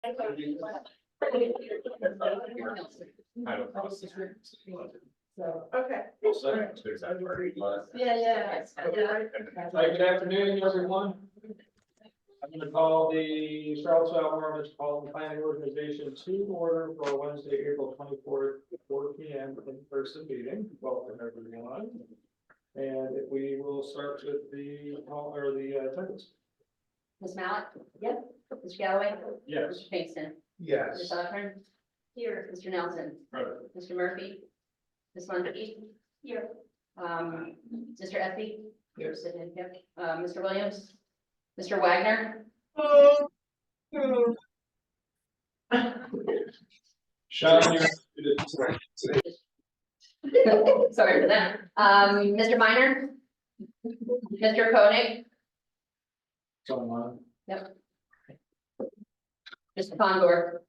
Okay. Yeah. Hi, good afternoon, everyone. I'm going to call the Charlottesville Albemarle Metropolitan Planning Organization to order for Wednesday, April 24th, 4 p.m. in-person meeting. Welcome, everyone. And if we will start with the attendance. Ms. Mallett? Yep. Mr. Galloway? Yes. Mr. Pinkston? Yes. Ms. Osborne? Here. Mr. Nelson? Mr. Murphy? Ms. Mundy? Here. Mr. Effie? Yes. Yep. Mr. Williams? Mr. Wagner? Sean, you're Sorry for that. Mr. Minor? Mr. Koenig? someone. Yep. Mr. Condor?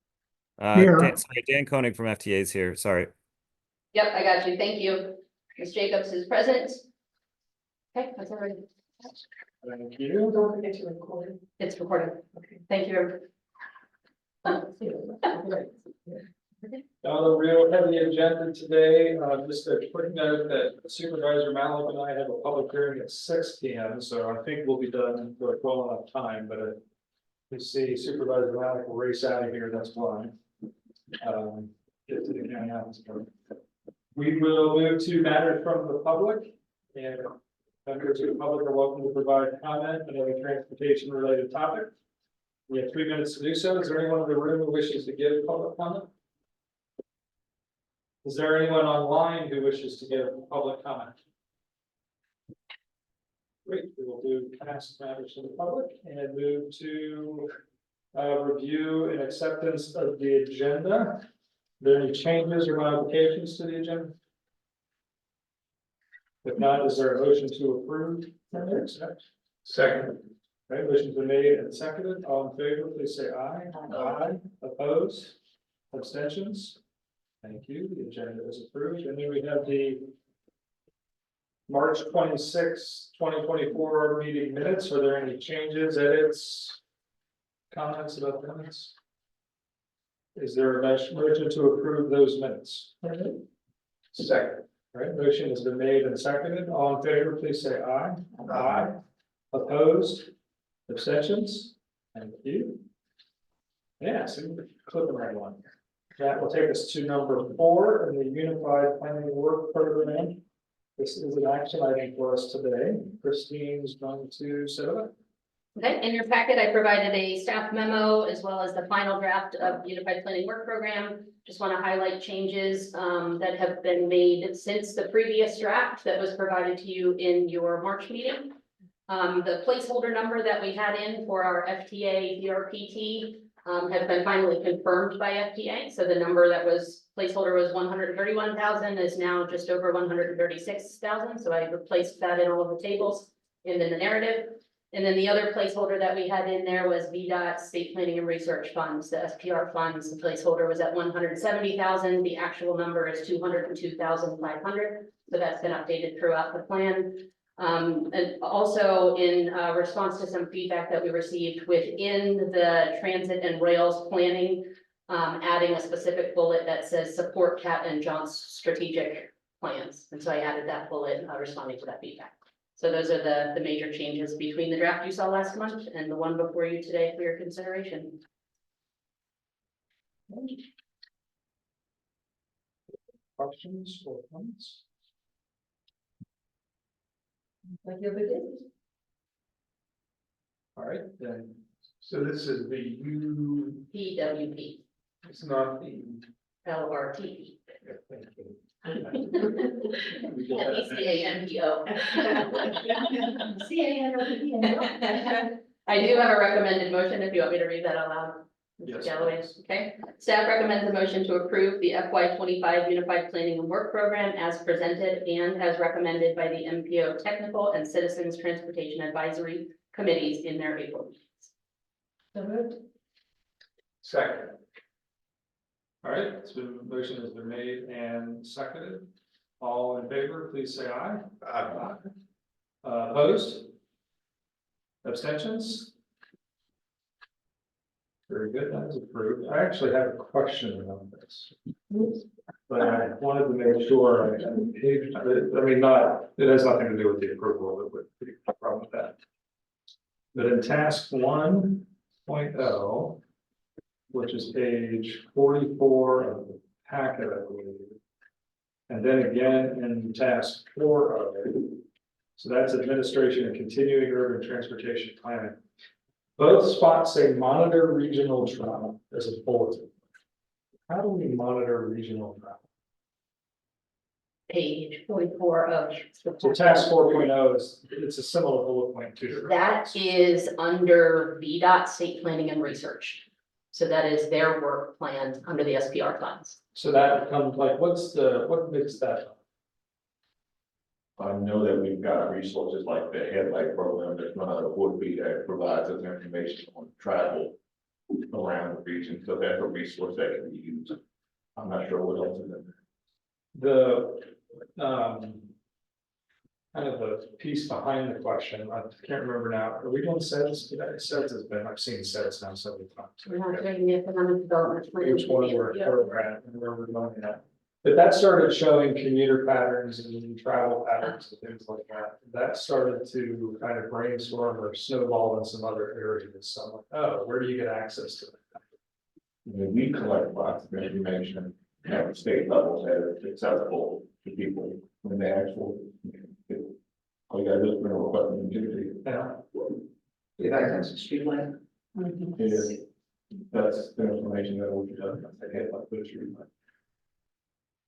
Dan Koenig from FTA is here. Sorry. Yep, I got you. Thank you. Ms. Jacobs is present. Okay, that's all right. Thank you. Don't forget to record. It's recorded. Okay. Thank you. Now, the real heavy agenda today, just a quick note that Supervisor Mallett and I have a public hearing at 6 p.m. So I think we'll be done for well enough time, but we see Supervisor Mallett will race out of here, that's why. Get to the county office. We will move to matters from the public, and members of the public are welcome to provide comment on any transportation related topic. We have 3 minutes to do so. Is there anyone in the room who wishes to give public comment? Is there anyone online who wishes to give public comment? Great, we will do past matters to the public and move to review and acceptance of the agenda. Are there any changes or modifications to the agenda? If not, is there a motion to approve? Second. Right, motion's been made and seconded. All in favor, please say aye. Aye. Opposed? Abstentions? Thank you. The agenda is approved. And then we have the March 26, 2024 meeting minutes. Are there any changes, edits, comments about the minutes? Is there a motion to approve those minutes? Second. All right, motion has been made and seconded. All in favor, please say aye. Aye. Opposed? Abstentions? Thank you. Yeah, so click the right one. That will take us to number 4 in the Unified Planning Work Program. This is an action item for us today. Christine's going to set it up. Okay, in your packet, I provided a staff memo as well as the final draft of the Unified Planning Work Program. Just want to highlight changes that have been made since the previous draft that was provided to you in your March meeting. The placeholder number that we had in for our FTA VRPT has been finally confirmed by FTA. So the number that was placeholder was 131,000 is now just over 136,000. So I replaced that in all of the tables and in the narrative. And then the other placeholder that we had in there was VDOT State Planning and Research Funds, the SPR funds. The placeholder was at 170,000. The actual number is 202,500. So that's been updated throughout the plan. And also in response to some feedback that we received within the transit and rails planning, adding a specific bullet that says support Cat and John's strategic plans. And so I added that bullet responding to that feedback. So those are the major changes between the draft you saw last month and the one before you today for your consideration. Questions or comments? Like the other day. All right, then. So this is the U. PWP, It's not the. LRTP. Thank you. CAMPO. CANOPO. I do have a recommended motion if you want me to read that out loud. Mr. Yes, Galloway, please. okay. Staff recommends a motion to approve the FY25 Unified Planning and Work Program as presented and as recommended by the MPO Technical and Citizens Transportation Advisory Committees in their April meetings. So moved. Second. All right, so motion has been made and seconded. All in favor, please say aye. Aye. Opposed? Abstentions? Very good, that is approved. I actually have a question about this. But I wanted to make sure I mean, not, it has nothing to do with the approval, it would be a problem with that. But in task 1.0, which is page 44 of the packet, I believe. And then again in task 4 of it. So that's administration and continuing urban transportation planning. Both spots say monitor regional travel as a bulletin. How do we monitor regional travel? Page 44 of. So task 4.0 is, it's a similar bullet point too. That is under VDOT State Planning and Research. So that is their work plan under the SPR funds. So that becomes like, what makes that up? I know that we've got resources like the headlight program, there's another would be that provides us information on travel around the region, so that's a resource that can be used. I'm not sure what else is in there. The kind of the piece behind the question, I can't remember now, are we doing sets? Sets has been, I've seen sets now several times. We're not doing the economic development plan. Which one where we're at and where we're going at. But that started showing commuter patterns and travel patterns and things like that. That started to kind of brainstorm or snowball in some other areas. So I'm like, oh, where do you get access to that? When we collect lots of information at the state level that is accessible to people when they actually. All you gotta do is bring a request and give it to you. Yeah. If I can streamline. Is that's the information that we should have. I can't like put it through.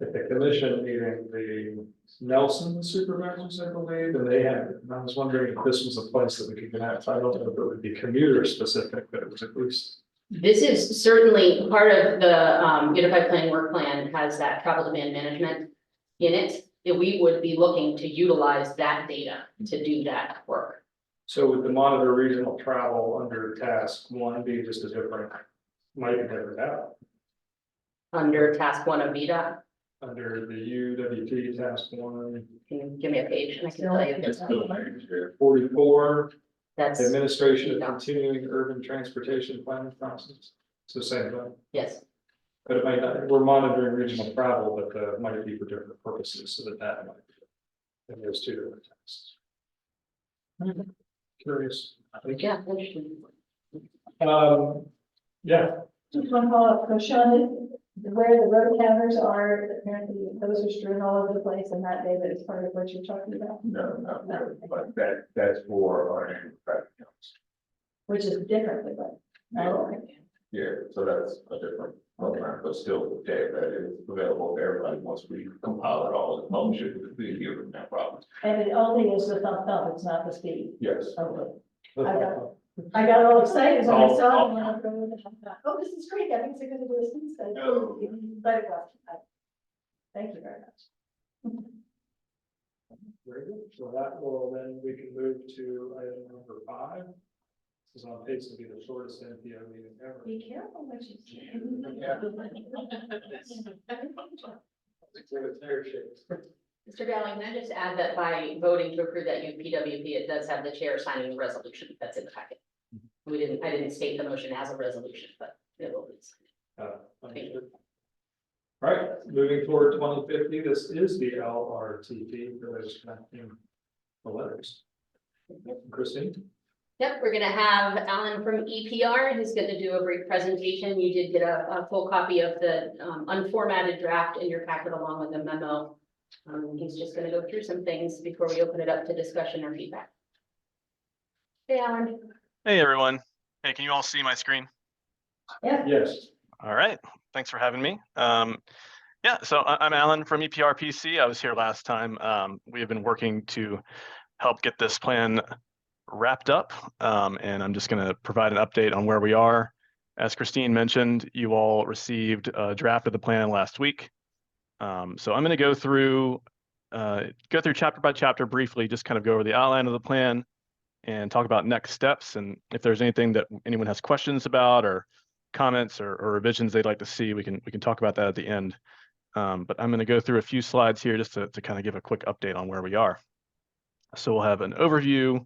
At the commission meeting, the Nelson supervisors, I believe, and they had, and I was wondering if this was a place that we could get at. I don't know if it would be commuter specific, but it was at least. This is certainly part of the Unified Planning Work Plan has that travel demand management in it. That we would be looking to utilize that data to do that work. So with the monitor regional travel under task 1 be just a different, might be different out. Under task 1 of VDOT. Under the UWP task 1, Can you give me a page and I can tell you. It's still language there. 44, That's, administration of continuing urban transportation planning process. So same thing, yes, but it might not, we're monitoring regional travel, but it might be for different purposes, so that might be. And there's 2 different tasks. Curious. yeah, interesting. Yeah, Just one follow-up, so Sean, where the road counters are, apparently those are strewn all over the place and that David is part of what you're talking about, No, not really, but that's for our annual traffic counts. which is different, but. Oh, okay. Yeah, so that's a different program, but still data that is available to everybody once we compile it all and publish it with the given that problem. And it only is the thump, it's not the speed. Yes. Okay. I got all excited when I saw it. And I thought, oh, this is great, that means they're gonna do a speed study. No. But it wasn't. Thank you very much. very good. So that will, then we can move to item number 5. This is on pace to be the shortest MPO meeting ever. Be careful what you say. Mr. Dowling, can I just add that by voting to approve that UPWP, it does have the chair signing the resolution that's in the packet. I didn't state the motion as a resolution, but it will be. Understood. All right, moving forward 2050, this is the LRTP for those connecting the letters. Christine? Yep, we're gonna have Alan from EPR, who's gonna do a brief presentation. You did get a full copy of the unformatted draft in your packet along with the memo. He's just gonna go through some things before we open it up to discussion or feedback. Hey, Alan. Hey, everyone. Hey, can you all see my screen? Yes. All right. Thanks for having me. Yeah, so I'm Alan from EPRPC. I was here last time. We have been working to help get this plan wrapped up, and I'm just going to provide an update on where we are. As Christine mentioned, you all received a draft of the plan last week. So I'm going to go through chapter by chapter briefly, just kind of go over the outline of the plan and talk about next steps. And if there's anything that anyone has questions about or comments or revisions they'd like to see, we can talk about that at the end. But I'm going to go through a few slides here just to kind of give a quick update on where we are. So we'll have an overview,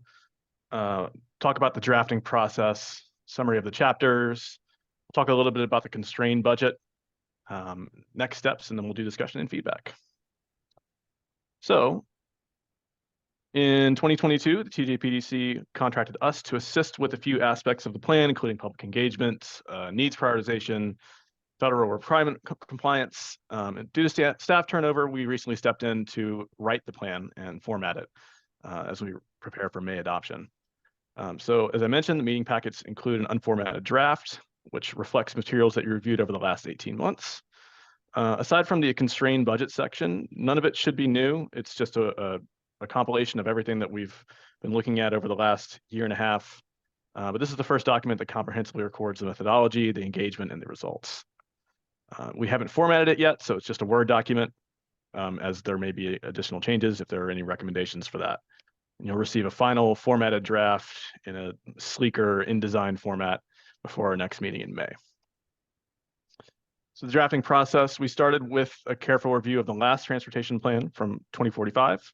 talk about the drafting process, summary of the chapters, talk a little bit about the constrained budget, next steps, and then we'll do discussion and feedback. So in 2022, the TJPDC contracted us to assist with a few aspects of the plan, including public engagement, needs prioritization, federal requirement compliance. And due to staff turnover, we recently stepped in to write the plan and format it as we prepare for May adoption. So as I mentioned, the meeting packets include an unformatted draft, which reflects materials that you reviewed over the last 18 months. Aside from the constrained budget section, none of it should be new. It's just a compilation of everything that we've been looking at over the last year and a half. But this is the first document that comprehensively records the methodology, the engagement, and the results. We haven't formatted it yet, so it's just a Word document, as there may be additional changes if there are any recommendations for that. And you'll receive a final formatted draft in a sleeker InDesign format before our next meeting in May. So the drafting process, we started with a careful review of the last transportation plan from 2045.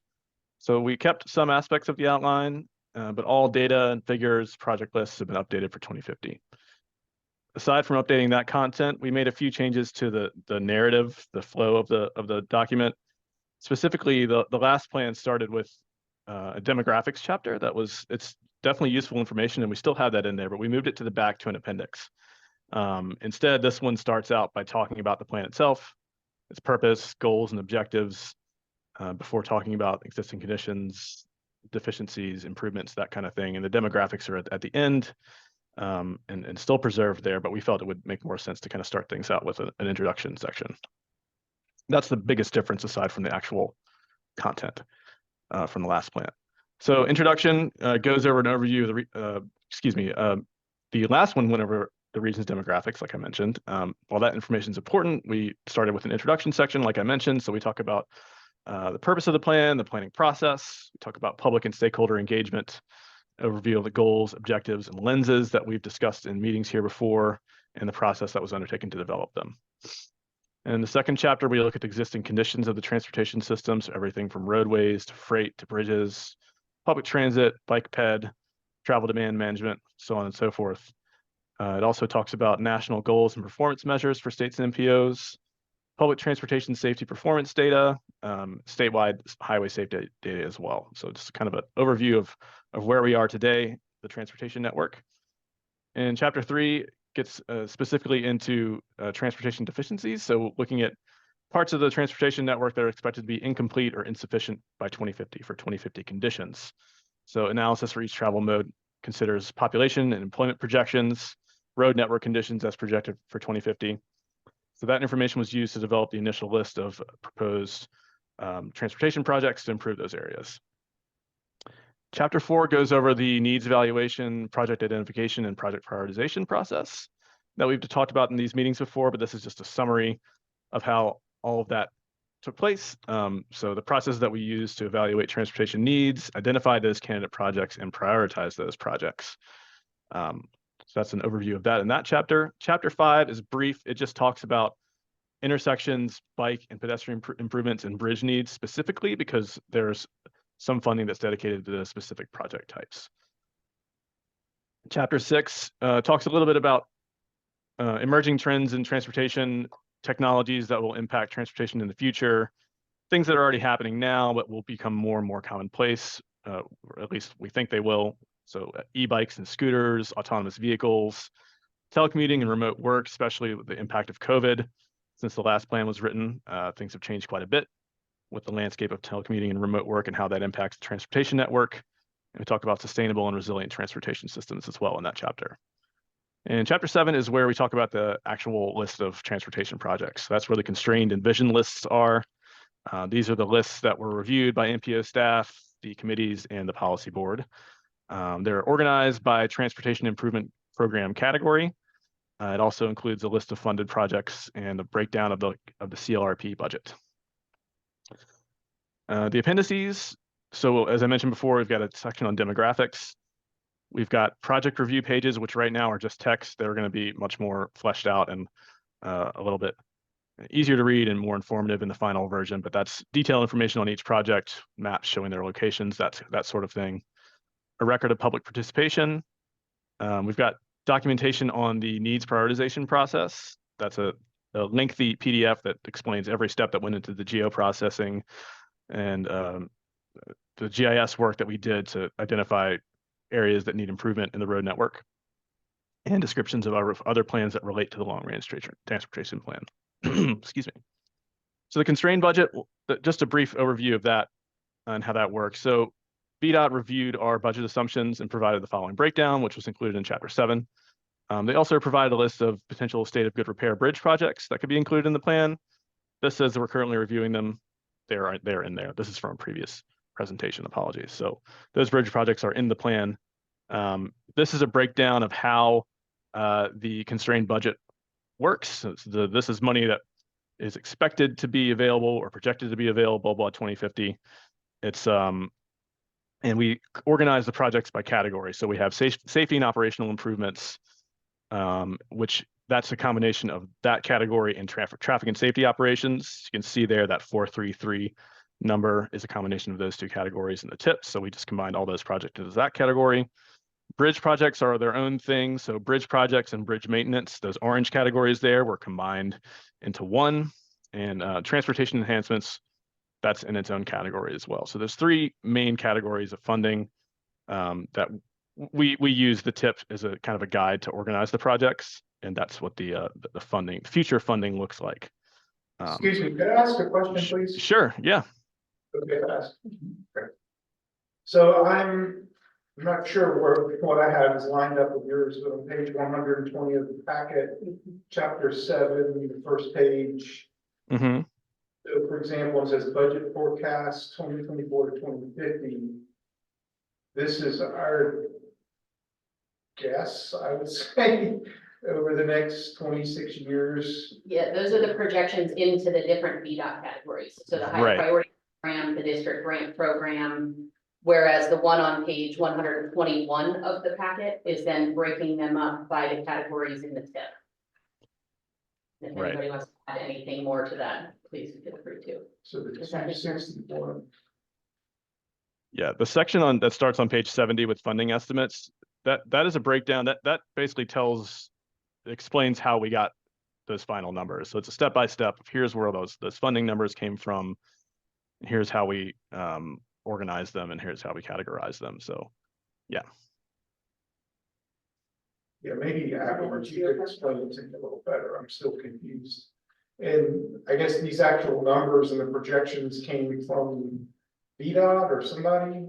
So we kept some aspects of the outline, but all data and figures, project lists have been updated for 2050. Aside from updating that content, we made a few changes to the narrative, the flow of the document. Specifically, the last plan started with a demographics chapter it's definitely useful information, and we still have that in there, but we moved it to the back to an appendix. Instead, this one starts out by talking about the plan itself, its purpose, goals, and objectives, before talking about existing conditions, deficiencies, improvements, that kind of thing. And the demographics are at the end, and still preserved there, but we felt it would make more sense to kind of start things out with an introduction section. That's the biggest difference aside from the actual content from the last plan. So introduction goes over an overview of the last one went over the region's demographics, like I mentioned. While that information is important, we started with an introduction section, like I mentioned. So we talk about the purpose of the plan, the planning process. We talk about public and stakeholder engagement, overview of the goals, objectives, and lenses that we've discussed in meetings here before, and the process that was undertaken to develop them. And in the second chapter, we look at the existing conditions of the transportation system, so everything from roadways to freight to bridges, public transit, bike ped, travel demand management, so on and so forth. It also talks about national goals and performance measures for states and MPOs, public transportation safety performance data, statewide highway safety data as well. So just kind of an overview of where we are today, the transportation network. And chapter 3 gets specifically into transportation deficiencies. So looking at parts of the transportation network that are expected to be incomplete or insufficient by 2050 for 2050 conditions. So analysis for each travel mode considers population and employment projections, road network conditions as projected for 2050. So that information was used to develop the initial list of proposed transportation projects to improve those areas. Chapter 4 goes over the needs evaluation, project identification, and project prioritization process that we've talked about in these meetings before, but this is just a summary of how all of that took place. So the process that we use to evaluate transportation needs, identify those candidate projects, and prioritize those projects. So that's an overview of that in that chapter. Chapter 5 is brief. It just talks about intersections, bike and pedestrian improvements, and bridge needs specifically because there's some funding that's dedicated to the specific project types. Chapter 6 talks a little bit about emerging trends in transportation, technologies that will impact transportation in the future, things that are already happening now but will become more and more commonplace, or at least we think they will. So e-bikes and scooters, autonomous vehicles, telecommuting and remote work, especially with the impact of COVID. Since the last plan was written, things have changed quite a bit with the landscape of telecommuting and remote work and how that impacts the transportation network. And we talk about sustainable and resilient transportation systems as well in that chapter. And chapter 7 is where we talk about the actual list of transportation projects. So that's where the constrained and vision lists are. These are the lists that were reviewed by MPO staff, the committees, and the policy board. They're organized by transportation improvement program category. It also includes a list of funded projects and a breakdown of the CLRP budget. The appendices. So as I mentioned before, we've got a section on demographics. We've got project review pages, which right now are just text. They're going to be much more fleshed out and a little bit easier to read and more informative in the final version, but that's detailed information on each project, maps showing their locations, that sort of thing. A record of public participation. We've got documentation on the needs prioritization process. That's a lengthy PDF that explains every step that went into the geoprocessing and the GIS work that we did to identify areas that need improvement in the road network, and descriptions of our other plans that relate to the long-range transportation plan. Excuse me. So the constrained budget, just a brief overview of that and how that works. So VDOT reviewed our budget assumptions and provided the following breakdown, which was included in Chapter 7. They also provided a list of potential state of good repair bridge projects that could be included in the plan. This says that we're currently reviewing them. They're in there. This is from a previous presentation, apologies. So those bridge projects are in the plan. This is a breakdown of how the constrained budget works. So this is money that is expected to be available or projected to be available by 2050. It's and we organize the projects by category. So we have safety and operational improvements, which that's a combination of that category and traffic and safety operations. You can see there that 433 number is a combination of those two categories in the tips. So we just combined all those projects into that category. Bridge projects are their own thing. So bridge projects and bridge maintenance, those orange categories there were combined into one. And transportation enhancements, that's in its own category as well. So there's three main categories of funding that we use the tip as a kind of a guide to organize the projects. And that's what the funding, future funding looks like. Excuse me, can I ask a question, please? Sure, yeah. Okay, fast. Okay. So I'm not sure what I have is lined up with yours, but on page 120 of the packet, Chapter 7, the first page. Mm-hmm. So for example, it says budget forecast 2024 to 2050. This is our guess, I would say, over the next 26 years. Yeah, those are the projections into the different VDOT categories. So the high Right. priority program, the district grant program, whereas the one on page 121 of the packet is then breaking them up by the categories in the tip. If Right. anybody wants to add anything more to that, please feel free to. So the Is that make sense? 261. Yeah, the section that starts on page 70 with funding estimates, that is a breakdown that basically explains how we got those final numbers. So it's a step-by-step. Here's where those funding numbers came from. Here's how we organize them, and here's how we categorize them. So, yeah. Yeah, maybe afterwards you could explain it to me a little better. I'm still confused. And I guess these actual numbers and the projections came from VDOT or somebody?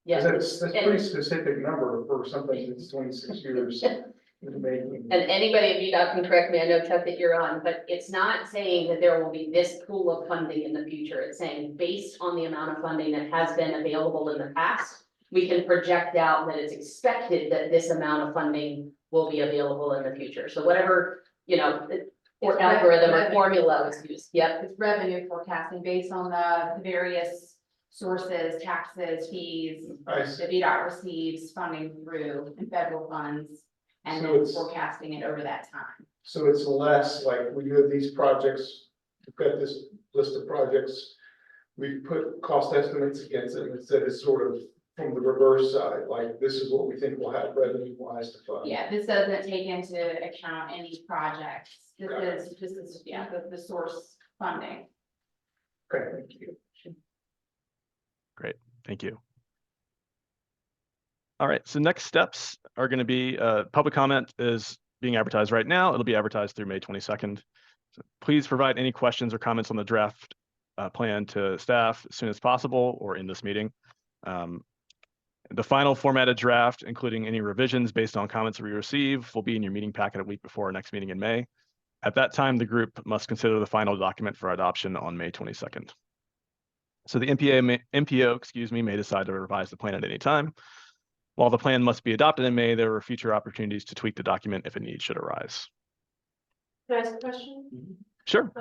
Yeah. That's pretty specific number for something that's 26 years in the making. And anybody at VDOT can correct me, I know Chuck that you're on, but it's not saying that there will be this pool of funding in the future. It's saying based on the amount of funding that has been available in the past, we can project out that it's expected that this amount of funding will be available in the future. So whatever, or algorithm or formula was used, yep. It's revenue forecasting based on the various sources, taxes, fees, I see. the VDOT receives funding through and federal funds. And So then it's- forecasting it over that time. So it's less like we do these projects, we've got this list of projects. We've put cost estimates against it instead of sort of from the reverse side, like this is what we think we'll have revenue wise to fund. Yeah, this doesn't take into account any projects. Got This is, the source funding. Okay, thank you. Great, thank you. All right, so next steps are going to be public comment is being advertised right now. It'll be advertised through May 22nd. So please provide any questions or comments on the draft plan to staff as soon as possible or in this meeting. The final formatted draft, including any revisions based on comments we receive, will be in your meeting packet a week before our next meeting in May. At that time, the group must consider the final document for adoption on May 22nd. So the MPO, may decide to revise the plan at any time. While the plan must be adopted in May, there are future opportunities to tweak the document if a need should arise. Can I ask a question? Sure.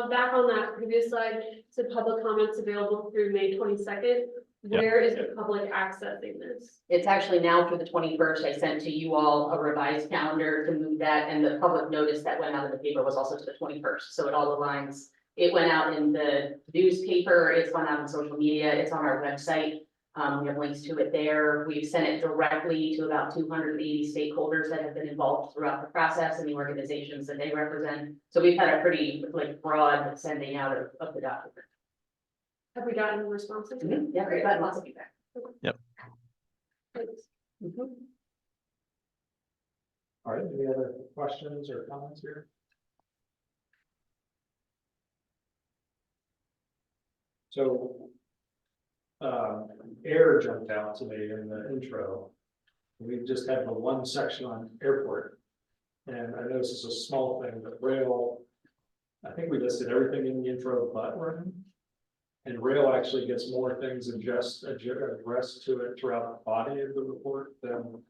Back on that previous slide, said public comments available through May 22nd. Yeah. Where is the public accessing this? It's actually now for the 21st. I sent to you all a revised calendar to move that, and the public notice that went out in the paper was also to the 21st. So it all aligns. It went out in the newspaper, it's gone out on social media, it's on our website. We have links to it there. We've sent it directly to about 280 stakeholders that have been involved throughout the process and the organizations that they represent. So we've had a pretty like broad sending out of the document. Have we gotten responses? Yeah, we've got lots of feedback. Yep. Mhm. All right, any other questions or comments here? So, air jumped out to me in the intro. We just had the one section on airport. And I know this is a small thing, but rail, I think we listed everything in the intro but rail. And rail actually gets more things than just addressed to it throughout the body of the report than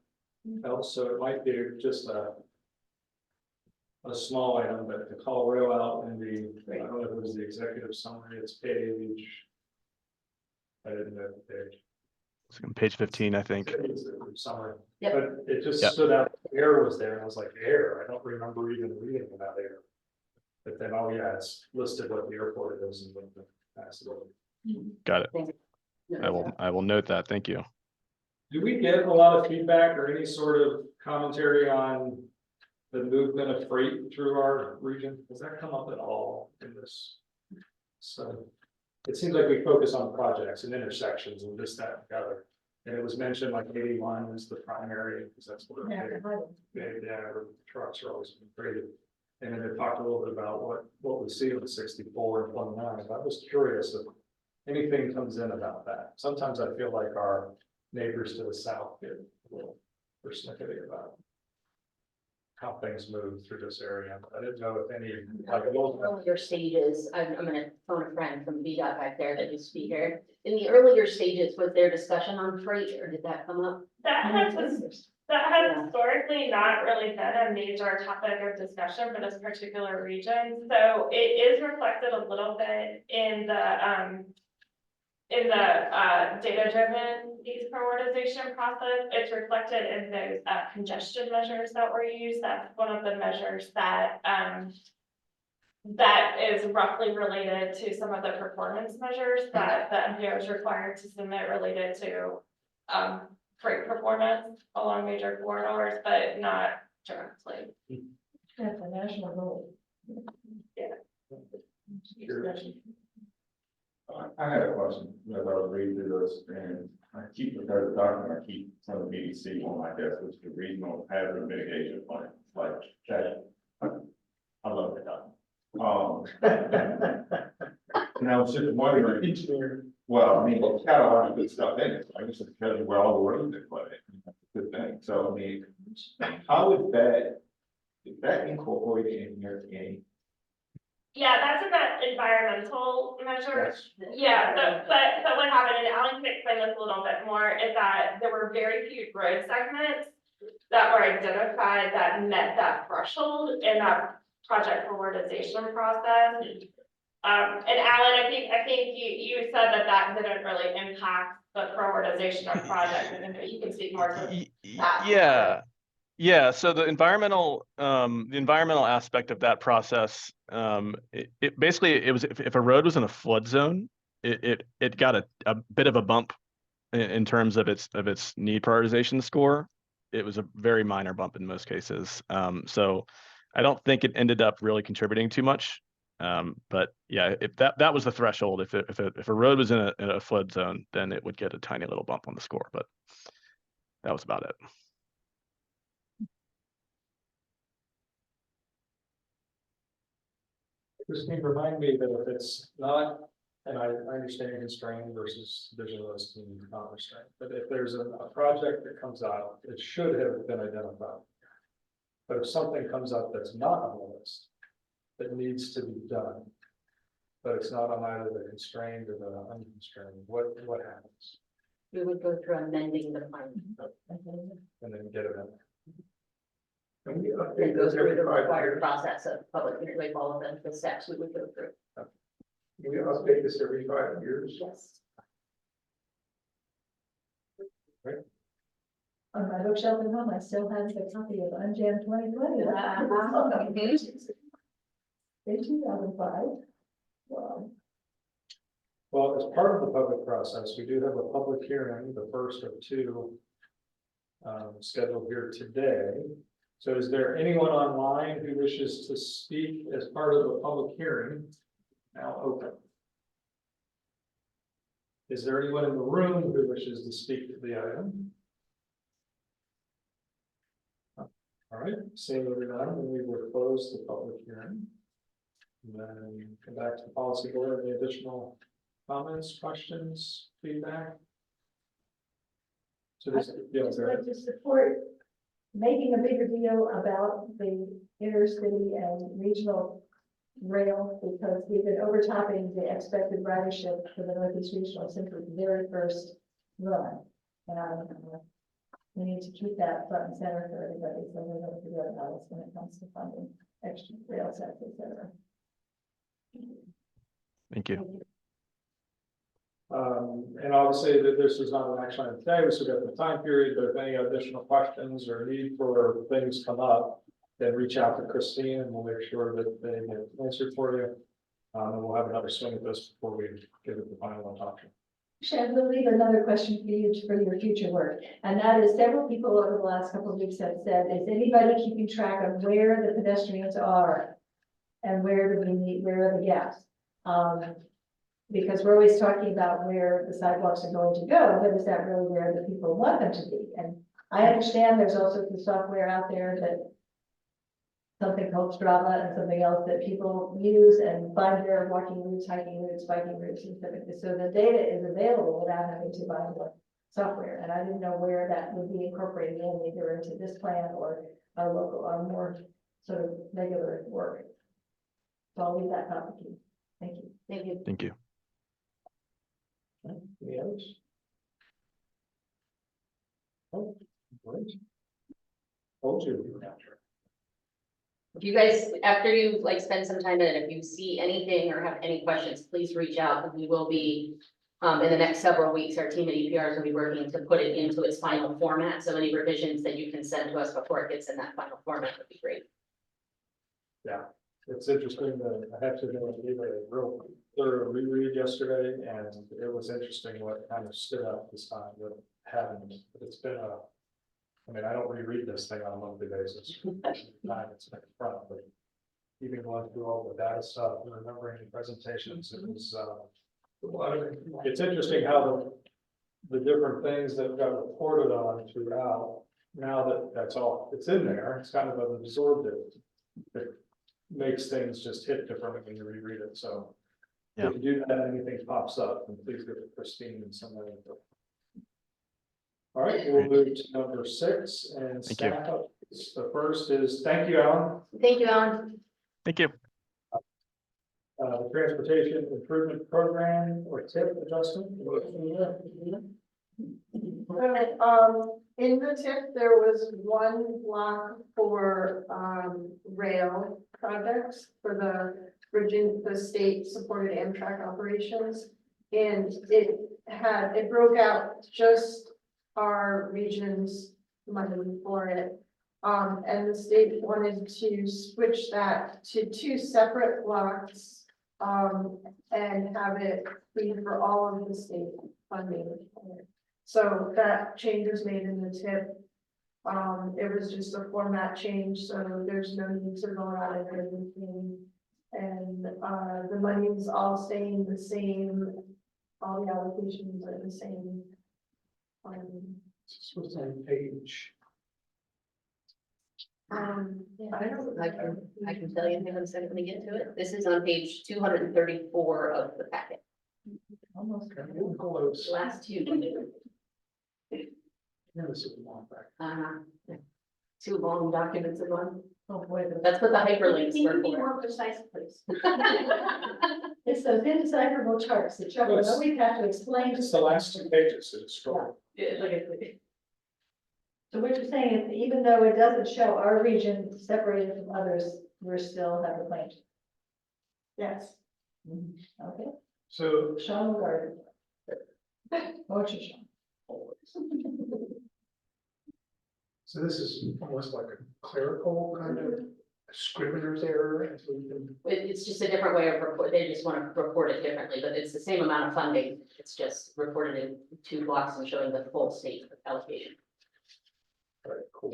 else, so it might be just a small item, but to call rail out in the, I don't know if it was the executive summary, it's page. I didn't know the page. It's on page 15, I think. It's the summary, Yep. but it just Yep. stood out, air was there, and I was like, air, I don't remember even reading about air. But then, oh yeah, it's listed what the airport is and what the facility. Got it. I will note that. Thank you. Do we get a lot of feedback or any sort of commentary on the movement of freight through our region? Does that come up at all in this? So it seems like we focus on projects and intersections and this, that, and the other. And it was mentioned like 81 is the primary, because that's what trucks are always created. And then they talked a little bit about what we see with 64 and 29. I was curious if anything comes in about that. Sometimes I feel like our neighbors to the south get a little persnickety about how things move through this area. I didn't know if any, like, Earlier stages, I'm gonna phone a friend from VDOT back there that used to be here. In the earlier stages, was there discussion on freight or did that come up? That has historically not really been a major topic of discussion for this particular region. So it is reflected a little bit in the data-driven needs prioritization process. It's reflected in those congestion measures that were used. That's one of the measures that that is roughly related to some of the performance measures that the MPO is required to submit related to freight performance along major corridors, but not directly. That's a national goal. I had a question as I was reading through this, and I keep the document, I keep from the BDC on my desk, which is the regional hazard mitigation plan, like, okay, I love that document. And I was just wondering, well, I mean, it's got a lot of good stuff in it, I guess it tells you where all the roads are put in, that's a good thing, so I mean, how is that incorporated in your game? Yeah, that's in that environmental measure. Yeah, so what happened, and Alan can explain this a little bit more, is that there were very few road segments that were identified that met that threshold in that project prioritization process. And Alan, I think you said that didn't really impact the prioritization of projects, and you can speak more to that. Yeah, so the environmental aspect of that process, it basically, it was, if a road was in a flood zone, it got a bit of a bump in terms of its need prioritization score. It was a very minor bump in most cases. So I don't think it ended up really contributing too much. But yeah, if that was the threshold, if a road was in a flood zone, then it would get a tiny little bump on the score, but that was about it. Christine, remind me that if it's not, and I understand constrained versus visualist and not restrained, but if there's a project that comes out, it should have been identified. But if something comes up that's not on the list, that needs to be done, but it's not on either the constrained or the unconstrained, what happens? We would go through amending the plan. And then get it in. Can we It update goes this through every the 5 required years? process of public, like all of them, the steps we would go through. Can we update this every 5 years? Yes. On my bookshelf at home, I still have the copy of Unjam 2020. In 2005. Wow. Well, as part of the public process, we do have a public hearing, the first of two scheduled here today. So is there anyone online who wishes to speak as part of the public hearing? Now open. Is there anyone in the room who wishes to speak to the item? All right, seeing none, then we will close the public hearing. And then come back to the policy board. Any additional comments, questions, feedback? So this, yeah, I'd like to support making a bigger deal about the intercity and regional rail, because we've been overtopping the expected ridership for the Northeast Regional since the very first run. And we need to keep that front and center for everybody, so we don't forget about us when it comes to funding extra rail sets, et cetera. Thank you. And I'll say that this is not an action item today, we still got the time period, but if any additional questions or need for things come up, then reach out to Christine and we'll make sure that they get answered for you. And we'll have another swing at this before we give it the final adoption. Actually, I will leave another question for you for your future work, and that is several people over the last couple of weeks have said, is anybody keeping track of where the pedestrians are? And where do we need, where are the gaps? Because we're always talking about where the sidewalks are going to go, but is that really where the people want them to be? And I understand there's also the software out there that something called Strava and something else that people use and find their walking routes, hiking routes, biking routes, and stuff like this. So the data is available without having to buy the software. And I didn't know where that would be incorporated in, either into this plan or our local, our more sort of regular work. So I'll leave that topic to you. Thank you. Thank you. Thank you. Any others? Oh, great. Told you. If you guys, after you like spend some time in it, if you see anything or have any questions, please reach out, and we will be in the next several weeks, our team at EPRs will be working to put it into its final format. So any revisions that you can send to us before it gets in that final format would be great. Yeah, it's interesting that I have to admit, I gave a real thorough reread yesterday, and it was interesting what kind of stood out this time that happened. But it's been I mean, I don't reread this thing on a monthly basis. Time it's in front, but even going through all the data stuff and remembering the presentations, it was it's interesting how the different things that got reported on throughout. Now that that's all, it's in there, it's kind of absorbed it. It makes things just hit differently when you reread it, so. Yeah. If you do that, anything pops up, then please give it to Christine and somebody. All right, we'll move to number 6 and Thank you. staff updates. The first is, thank you, Alan. Thank you, Alan. Thank you. The Transportation Improvement Program or TIP adjustment. In the tip, there was one block for, rail projects for the state supported Amtrak operations. And it broke out just our region's money for it. And the state wanted to switch that to 2 separate blocks, and have it be for all of the state funding. So that change was made in the tip. It was just a format change, so there's no need to go around and everything. And the money is all staying the same. All the allocations are the same. This was on page. I can tell you in a second when we get to it. This is on page 234 of the packet. Almost close. Last 2. Yeah, this is a long back. 2 long documents in one. Oh, boy. That's what the hyperlinks Can you were be for. more precise, please? It's those indecipherable charts that Chuck will always have to explain. It's the last 2 pages, so it's strong. Yeah, look at it. So what you're saying is, even though it doesn't show our region separated from others, we're still have a claim. Yes. Okay, So Sean will guard it. Won't you, Sean? So this is almost like a clerical kind of scrivener's error, and so we can. It's just a different way of report, they just want to report it differently, but it's the same amount of funding. It's just reported in 2 blocks and showing the full state allocation. All right, cool.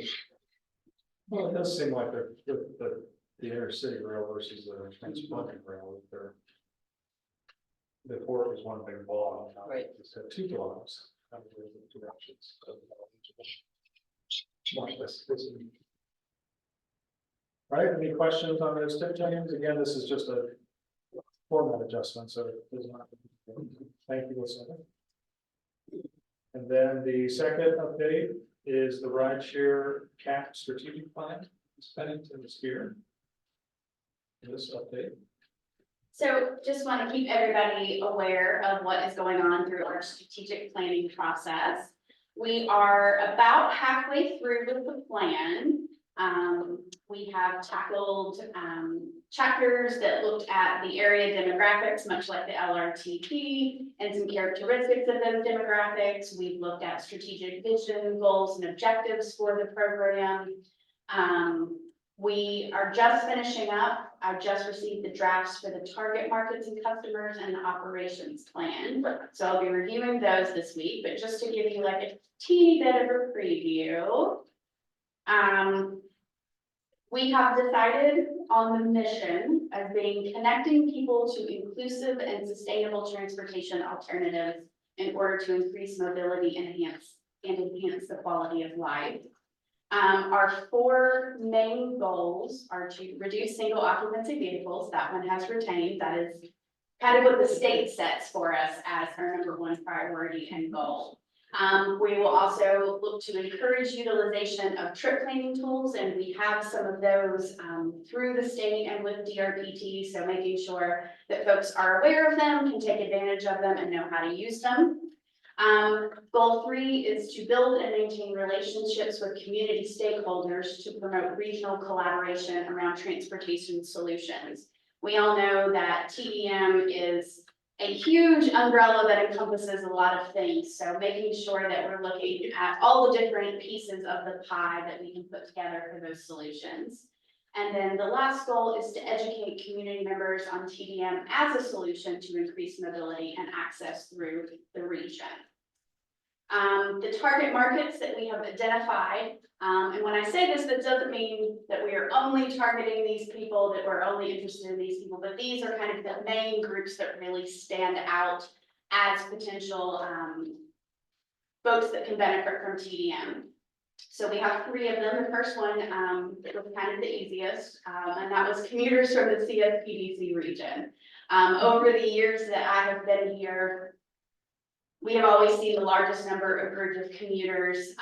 Well, it does seem like the intercity rail versus the transcontinental rail, the port is one big block. Right. It's got 2 blocks. Directions. Much less busy. All right, any questions on those tip changes? Again, this is just a format adjustment, so it does not. Thank you, Lucinda. And then the second update is the rideshare cap strategic plan. Pennington is here. This update. So just want to keep everybody aware of what is going on through our strategic planning process. We are about halfway through with the plan. We have tackled chapters that looked at the area demographics, much like the LRTP, and some characteristics of those demographics. We've looked at strategic vision, goals, and objectives for the program. We are just finishing up. I've just received the drafts for the target markets and customers and the operations plan. So I'll be reviewing those this week, but just to give you like a teeny bit of a preview. We have decided on the mission as being connecting people to inclusive and sustainable transportation alternatives in order to increase mobility and enhance the quality of life. Our 4 main goals are to reduce single occupancy vehicles. That one has retained. That is kind of what the state sets for us as our #1 priority and goal. We will also look to encourage utilization of trip planning tools, and we have some of those through the state and with DRPT. So making sure that folks are aware of them, can take advantage of them, and know how to use them. Goal 3 is to build and maintain relationships with community stakeholders to promote regional collaboration around transportation solutions. We all know that TDM is a huge umbrella that encompasses a lot of things. So making sure that we're looking at all the different pieces of the pie that we can put together for those solutions. And then the last goal is to educate community members on TDM as a solution to increase mobility and access through the region. The target markets that we have identified, and when I say this, that doesn't mean that we are only targeting these people, that we're only interested in these people, but these are kind of the main groups that really stand out as potential folks that can benefit from TDM. So we have 3 of them. The first one was kind of the easiest, and that was commuters from the CSPDC region. Over the years that I have been here, we have always seen the largest number of groups of commuters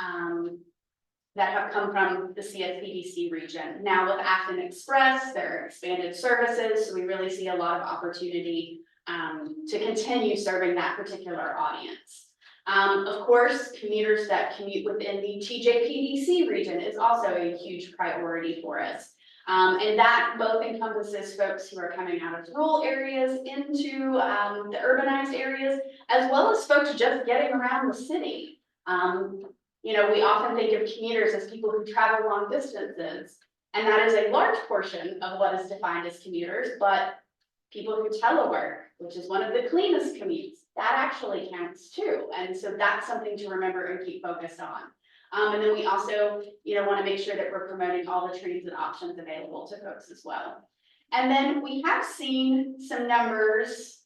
that have come from the CSPDC region. Now with Afton Express, their expanded services, so we really see a lot of opportunity to continue serving that particular audience. Of course, commuters that commute within the TJPDC region is also a huge priority for us. And that both encompasses folks who are coming out of rural areas into the urbanized areas, as well as folks just getting around the city. You know, we often think of commuters as people who travel long distances, and that is a large portion of what is defined as commuters, but people who telework, which is one of the cleanest commutes, that actually counts too. And so that's something to remember and keep focused on. And then we also, you know, want to make sure that we're promoting all the transit options available to folks as well. And then we have seen some numbers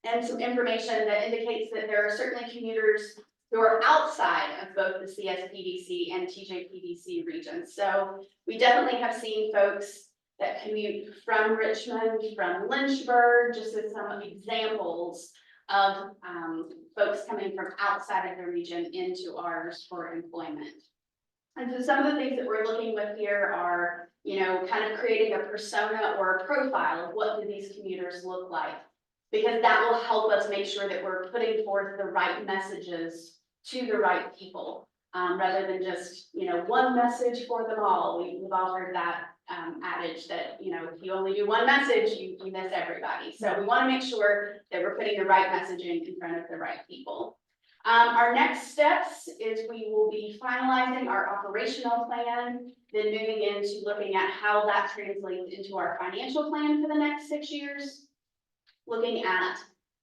and some information that indicates that there are certainly commuters who are outside of both the CSPDC and TJPDC regions. So we definitely have seen folks that commute from Richmond, from Lynchburg, just as some examples of folks coming from outside of the region into ours for employment. And so some of the things that we're looking with here are, you know, kind of creating a persona or a profile of what do these commuters look like, because that will help us make sure that we're putting forth the right messages to the right people, rather than just, you know, one message for them all. We've all heard that adage that, you know, if you only do one message, you miss everybody. So we want to make sure that we're putting the right messaging in front of the right people. Our next steps is we will be finalizing our operational plan, then moving into looking at how that translates into our financial plan for the next 6 years. Looking at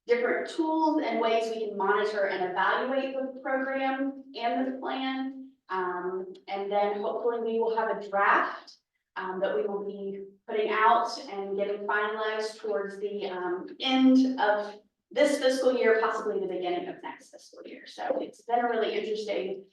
different tools and ways we can monitor and evaluate the program and the plan. And then hopefully we will have a draft that we will be putting out and getting finalized towards the end of this fiscal year, possibly the beginning of next fiscal year. So it's been a really interesting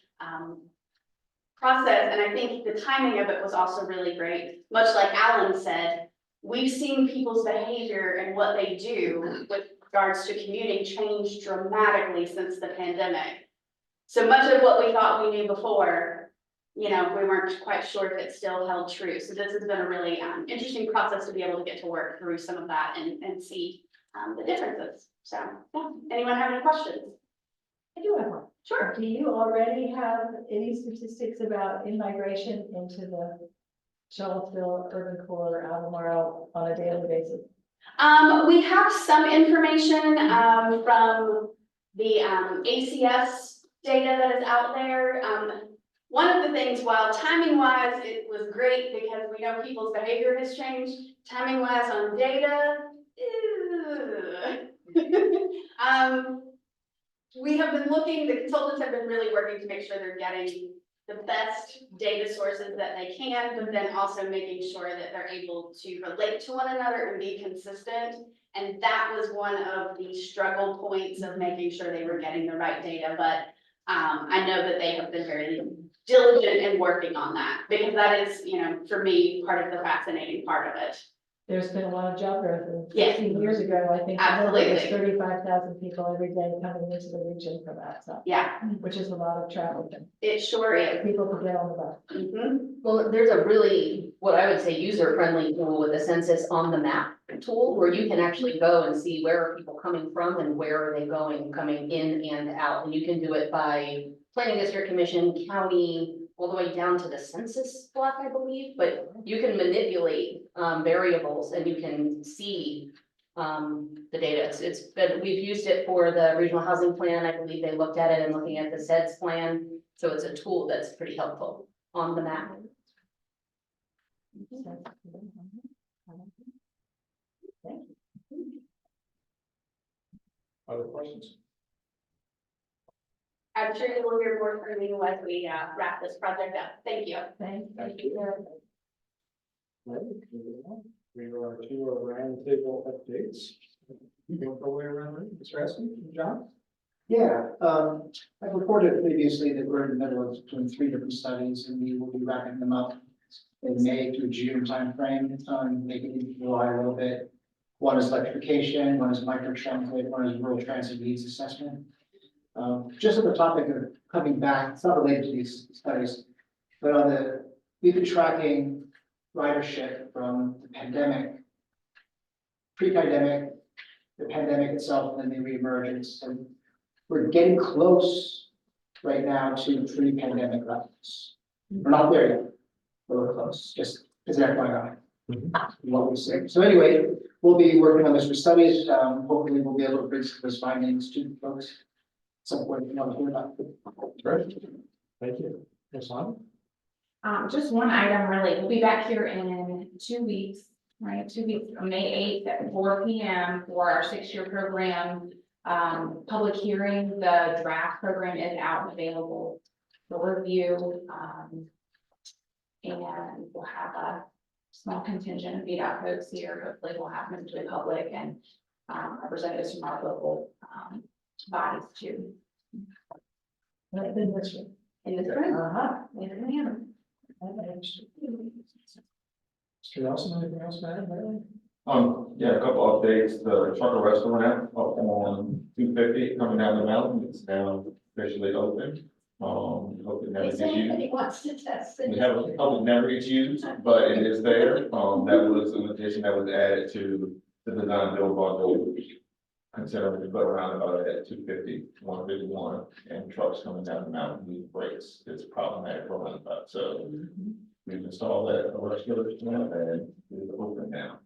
process. And I think the timing of it was also really great. Much like Alan said, we've seen people's behavior and what they do with regards to commuting change dramatically since the pandemic. So much of what we thought we knew before, you know, we weren't quite sure if it still held true. So this has been a really interesting process to be able to get to work through some of that and see the differences. So, yeah. Anyone have any questions? I do have one. Sure. Do you already have any statistics about in-migration into the Charlottesville urban core, Albemarle on a daily basis? We have some information from the ACS data that is out there. One of the things, while timing wise, it was great because we know people's behavior has changed. Timing wise on data, we have been looking, the consultants have been really working to make sure they're getting the best data sources that they can, but then also making sure that they're able to relate to one another and be consistent. And that was one of the struggle points of making sure they were getting the right data. But I know that they have been very diligent in working on that, because that is, you know, for me, part of the fascinating part of it. There's been a lot of job growth, and Yeah. 15 years ago, I think Absolutely. there's 35,000 people every day coming into the region for that stuff, Yeah, which is a lot of travel. it sure is. People can get on the bus. Mhm. Well, there's a really, what I would say, user-friendly tool with the census on the map tool, where you can actually go and see where are people coming from and where are they going, coming in and out. And you can do it by planning district, commission, county, all the way down to the census block, I believe. But you can manipulate variables and you can see the data. It's been, we've used it for the regional housing plan. I believe they looked at it and looking at the SEDS plan. So it's a tool that's pretty helpful on the map. Other questions? I'm sure you will hear more from me as we wrap this project up. Thank you. Thank you. Right, we are to our roundtable updates. You want to go way around, Mr. Esky, John? Yeah, I've reported previously that we're in the middle of doing 3 different studies, and we will be wrapping them up in May to June timeframe, maybe in July a little bit. One is electrification, one is microtransit, one is rural transit needs assessment. Just on the topic of coming back, it's not related to these studies, but we've been tracking ridership from the pandemic, pre-pandemic, the pandemic itself, and then the reemergence. And we're getting close right now to pre-pandemic levels. We're not there yet, but we're close, just as an FYI. What we see. So anyway, we'll be working on this for studies. Hopefully we'll be able to bring some of those findings to folks. Some point you want to hear about. Great, thank you. Ms. Simon? Just one item really, we'll be back here in 2 weeks, right? 2 weeks on May 8th at 4 p.m. for our 6-year program. Public hearing, the draft program is out and available for review. And we'll have a small contingent of VDOT folks here. Hopefully we'll have them to the public and representatives from our local bodies too. In this room. In this room. Yes, ma'am. Mr. Nelson, anything else, madam? Yeah, a couple updates. The trucker restaurant up on 250 coming down the mountain, it's now officially open. Hope it never If gets used. anybody wants to test it. We haven't, hope it never gets used, but it is there. That was an addition that was added to the design build bundle. Considering we put around about at 250, 151, and trucks coming down the mountain need brakes, it's problematic for roundabout. So we've installed that rush now and it's open now.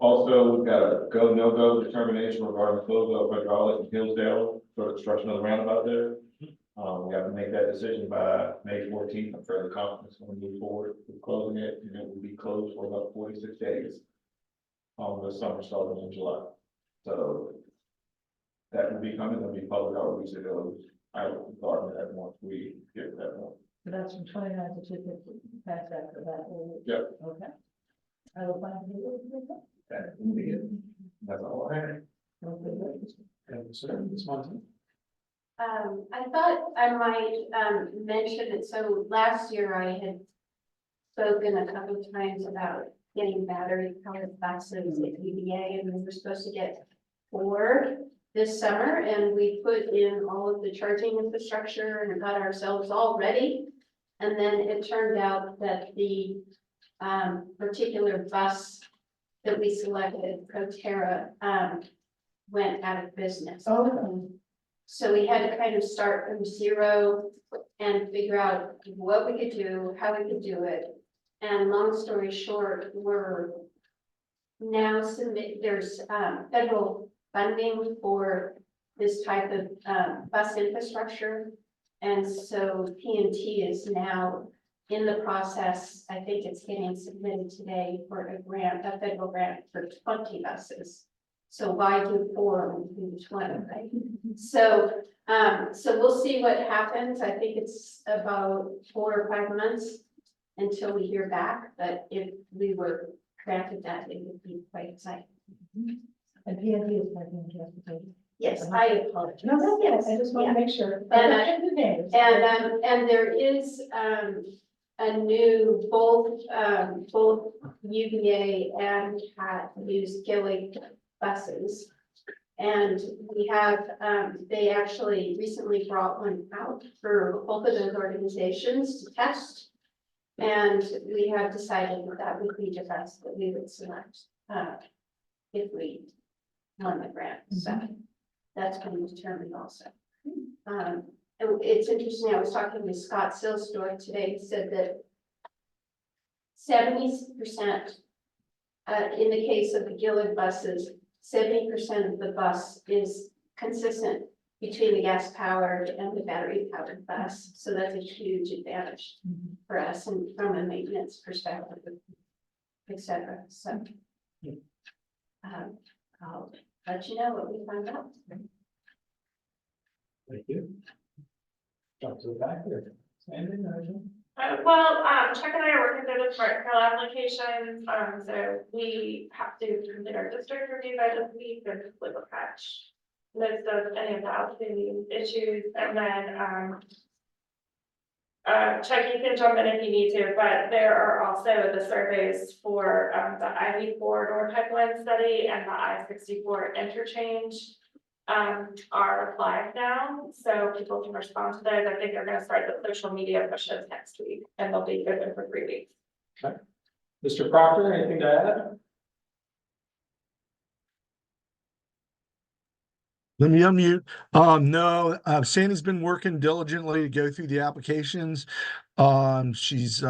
Also, we've got a go, no-go determination regarding close of hydraulic and Hillsdale for the construction of the roundabout there. We have to make that decision by May 14th. I'm fairly confident when we move forward with closing it, and it will be closed for about 46 days. The summer starting in July. So that will be coming, there'll be public outreach that goes out of the department at once we get that one. So that's from 29 to 250, pass that for that. Yep. Okay. I will find you. That will be it. That's all I have. Thank you, sir. Ms. Montague? I thought I might, mention it, so last year I had spoken a couple of times about getting battery powered buses at UVA, and we were supposed to get 4 this summer, and we put in all of the charging infrastructure and got ourselves all ready. And then it turned out that the, particular bus that we selected, Proterra, went out of business. So we had to kind of start from zero and figure out what we could do, how we could do it. And long story short, we're now there's federal funding for this type of bus infrastructure. And so P&T is now in the process. I think it's getting submitted today for a grant, a federal grant for 20 buses. So why do 4 when you do 20, right? So, so we'll see what happens. I think it's about 4 or 5 months until we hear back, but if we were granted that, it would be quite exciting. And PNP is parking and transportation. Yes, I apologize. No, no, yes, I just want to make sure. And there is, a new, both UVA and CAT use Gillig buses. And we have, they actually recently brought one out for both of those organizations to test. And we have decided that that would be the bus that we would select, if we won the grant. So that's going to determine also. And it's interesting, I was talking to Scott Silsdorf today, he said that 70%, in the case of the Gillig buses, 70% of the bus is consistent between the gas powered and the battery powered bus. So that's a huge advantage for us and from a maintenance perspective, etc. So I'll let you know what we find out. Thank you. Jump to the back there. Sandy, Well, Chuck and I are working through the smart trail applications, so we have to complete our district review by this week and flip a patch. List of any of the outstanding issues, and then, Chuck, you can jump in if you need to, but there are also the surveys for, the Ivy corridor pipeline study and the I-64 interchange. Are live now, so people can respond to those. I think they're going to start the social media pushes next week, and they'll be open for 3 weeks. Okay. Mr. Proctor, anything to add? Let me unmute. No, Sandy's been working diligently to go through the applications. She's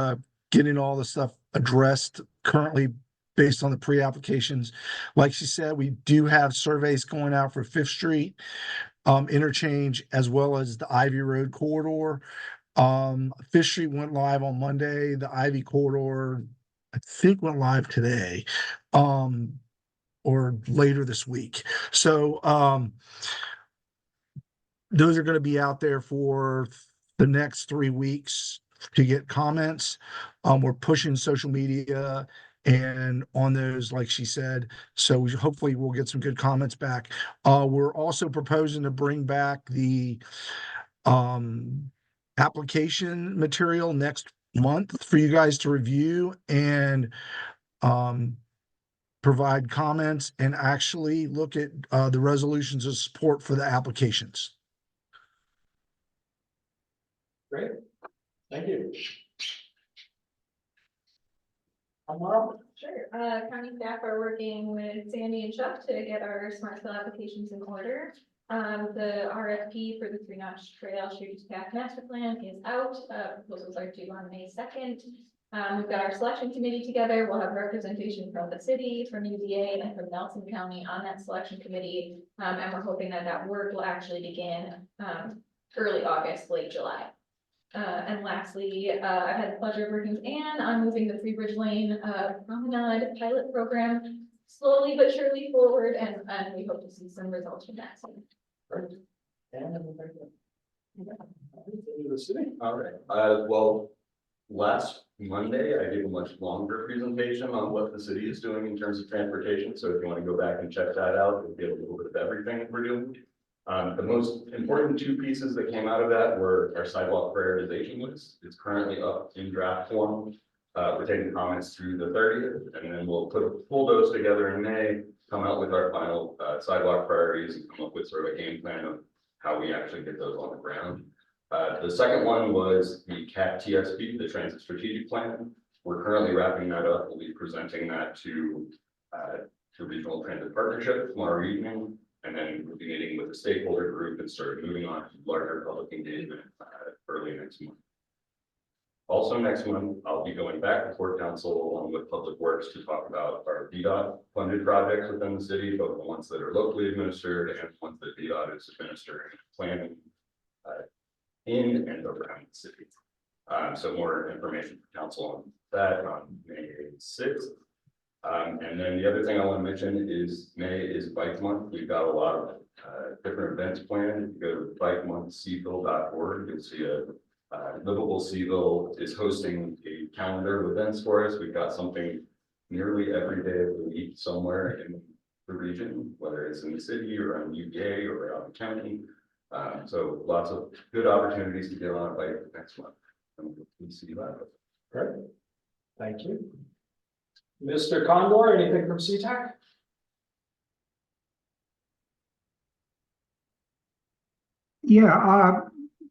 getting all the stuff addressed currently based on the pre-applications. Like she said, we do have surveys going out for 5th Street interchange, as well as the Ivy Road corridor. 5th Street went live on Monday. The Ivy corridor, I think, went live today, or later this week. So those are going to be out there for the next 3 weeks to get comments. We're pushing social media and on those, like she said, so hopefully we'll get some good comments back. We're also proposing to bring back the application material next month for you guys to review and provide comments and actually look at the resolutions of support for the applications. Great, thank you. Albemarle? Sure. County staff are working with Sandy and Chuck to get our smart cell applications in order. The RFP for the 3-notch trail street path master plan is out. Proposals are due on May 2nd. We've got our selection committee together. We'll have representation from the city, from UVA, and from Nelson County on that selection committee. And we're hoping that that work will actually begin early August, late July. And lastly, I've had the pleasure of working with Anne on moving the Free Bridge Lane promenade pilot program slowly but surely forward, and we hope to see some results from that soon. Great. And the city. All right, well, last Monday, I gave a much longer presentation on what the city is doing in terms of transportation. So if you want to go back and check that out, you'll get a little bit of everything we're doing. The most important two pieces that came out of that were our sidewalk prioritization list. It's currently up in draft form. We're taking comments through the 30th, and then we'll pull those together in May, come out with our final sidewalk priorities, and come up with sort of a game plan of how we actually get those on the ground. The second one was the CAT TSP, the Transit Strategic Plan. We're currently wrapping that up. We'll be presenting that to Regional Transit Partnership tomorrow evening, and then we'll be meeting with the stakeholder group and start moving on to larger public engagement early next month. Also next month, I'll be going back to Port Council along with Public Works to talk about our VDOT funded projects within the city, both the ones that are locally administered and the ones that VDOT is administering and planning in and around the city. So more information for council on that on May 6th. And then the other thing I want to mention is May is Bike Month. We've got a lot of different events planned. If you go to bikemonthseville.org, you'll see Livable Seville is hosting a calendar of events for us. We've got something nearly every day of the week somewhere in the region, whether it's in the city or on UVA or around the county. So lots of good opportunities to get on a bike next month. And we'll see you later. Great. Thank you. Mr. Condor, anything from CTAC? Yeah,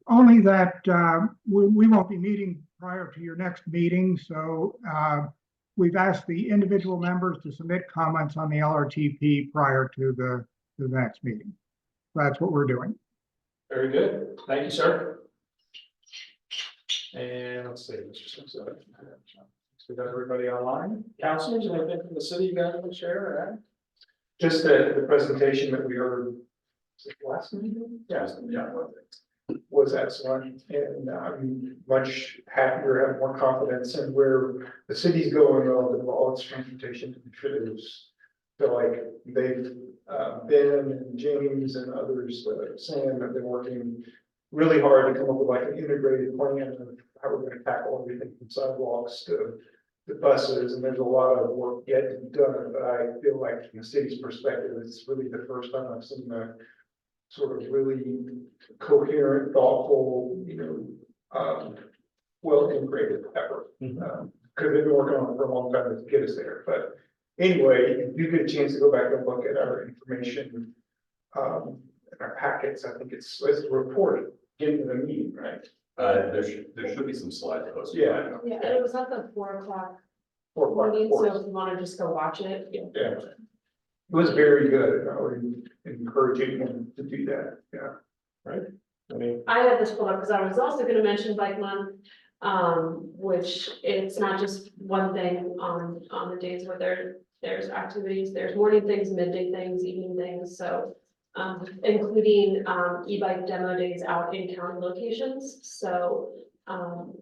only that we won't be meeting prior to your next meeting, so we've asked the individual members to submit comments on the LRTP prior to the next meeting. That's what we're doing. Very good. Thank you, sir. And let's see. So we got everybody online. Councilors, anything from the city you guys want to share? Right? Just the presentation that we heard last meeting. Yeah. Was excellent, and I'm much happier, have more confidence in where the city's going relative to all its transportation initiatives. Feel like they've Ben and James and others, Sam, have been working really hard to come up with like an integrated plan of how we're going to tackle everything from sidewalks to the buses, and there's a lot of work yet to be done. But I feel like from the city's perspective, it's really the first time I've seen a sort of really coherent, thoughtful, well integrated effort. Because they've been working on it for a long time to get us there. But anyway, if you get a chance to go back and look at our information, in our packets, I think it's a report given the meeting, right? There should be some slides posted. Yeah. Yeah, and it was at the 4 o'clock 4 o'clock. meeting, so if you want to just go watch it. Yeah. It was very good. I would encourage anyone to do that. Yeah. Right. I mean, I have this pulled up because I was also going to mention Bike Month, which it's not just one thing on the days where there's activities, there's morning things, midday things, evening things, so including e-bike demo days out in county locations. So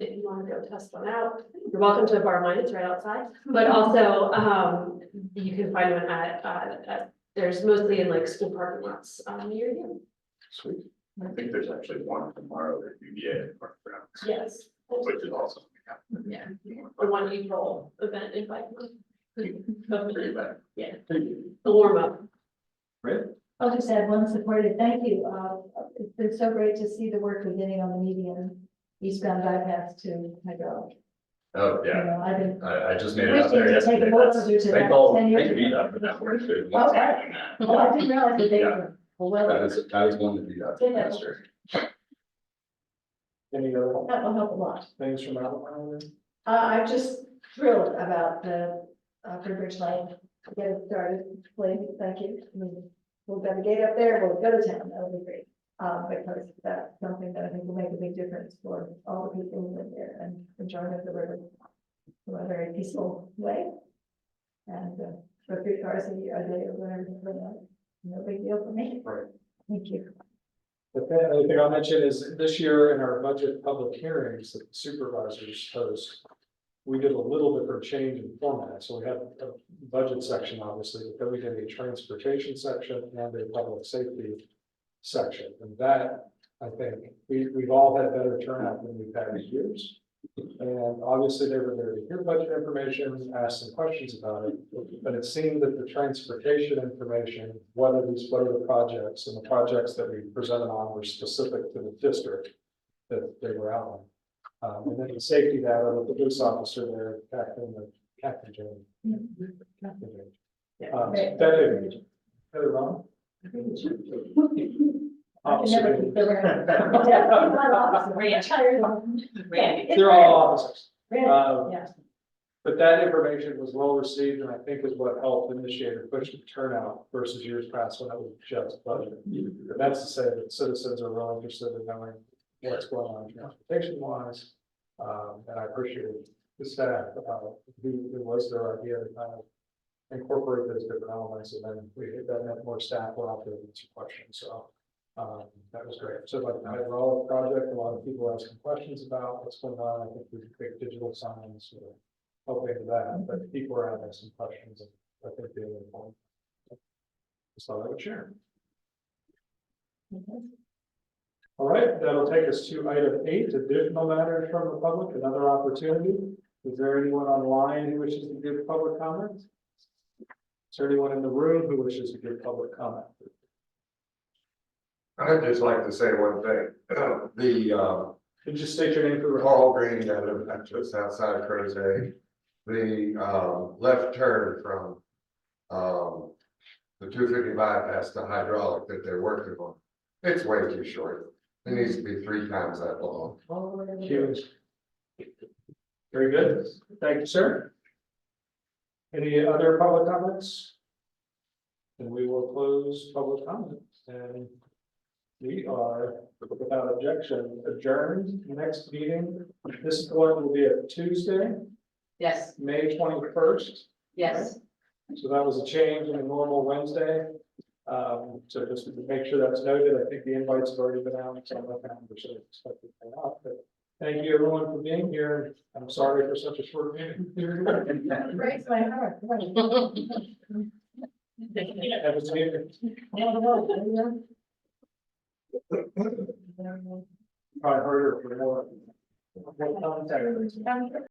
if you want to go test one out, you're welcome to bar mine, it's right outside. But also you can find one at there's mostly in like school parking lots near you. sweet. I think there's actually one tomorrow at UVA. Yes. Which is awesome. Yeah, or one April event in Bike Month. Yeah, the warm up. Great. I'll just add one supportive thank you. It's been so great to see the work beginning on the median eastbound bypass to Hydro. Oh, You yeah. know, I've been I just made it out wishing there to take yesterday. a look to that Thank 10 years me ago. for that work. too. Okay. Oh, I didn't realize that they Yeah. were, well, That is one that we got. Yeah. faster. Any other that will help a lot. things from Albemarle? I'm just thrilled about the Free Bridge Lane. Get it started, please, thank you. I mean, we'll get a gate up there, we'll go to town, that'll be great. Because that's something that I think will make a big difference for all the people who live there and enjoy the river. from a very peaceful way. And for 3 cars a day or whatever, no big deal for me. Right. Thank you. The other thing I'll mention is this year in our budget public hearings that the supervisors host, we did a little different change in format. So we have a budget section, obviously, but then we did a transportation section and a public safety section. And that, I think, we've all had better turnout than we've had in years. And obviously they were there to hear budget information, ask some questions about it, but it seemed that the transportation information, what are the projects, and the projects that we presented on were specific to the district that they were outlined. And then the safety data with the police officer there, Captain James. That is wrong. I can never keep the Randy. They're all officers. Yeah. But that information was well received, and I think is what helped initiate or push the turnout versus years past when it was just budget. And that's to say that citizens are really interested in knowing what's going on transportation wise. And I appreciate the staff, who was their idea to kind of incorporate those different elements, and then that meant more staff were out there to answer questions, so. That was great. So like the hydraulic project, a lot of people asking questions about what's going on. I think we could make digital signs or helping with that, but people are asking some questions, and I think they're important. So I would share. All right, that'll take us to item 8, additional matters from the public, another opportunity. Is there anyone online who wishes to give public comment? Is there anyone in the room who wishes to give public comment? I'd just like to say one thing. Could you state your name for the Paul Green, just outside of Crozet. The left turn from the 250 bypass to hydraulic that they're working on. It's way too short. It needs to be 3 times that long. Very good. Thank you, sir. Any other public comments? And we will close public comment, and we are, without objection, adjourned. Next meeting, this one will be a Tuesday, Yes, May 21st. yes. So that was a change in a normal Wednesday. So just to make sure that's noted, I think the invites have already been out, so I'm not going to expect it to out, but thank you everyone for being here. I'm sorry for such a short meeting. Breaks my heart. Have a good evening. Probably harder for more contact.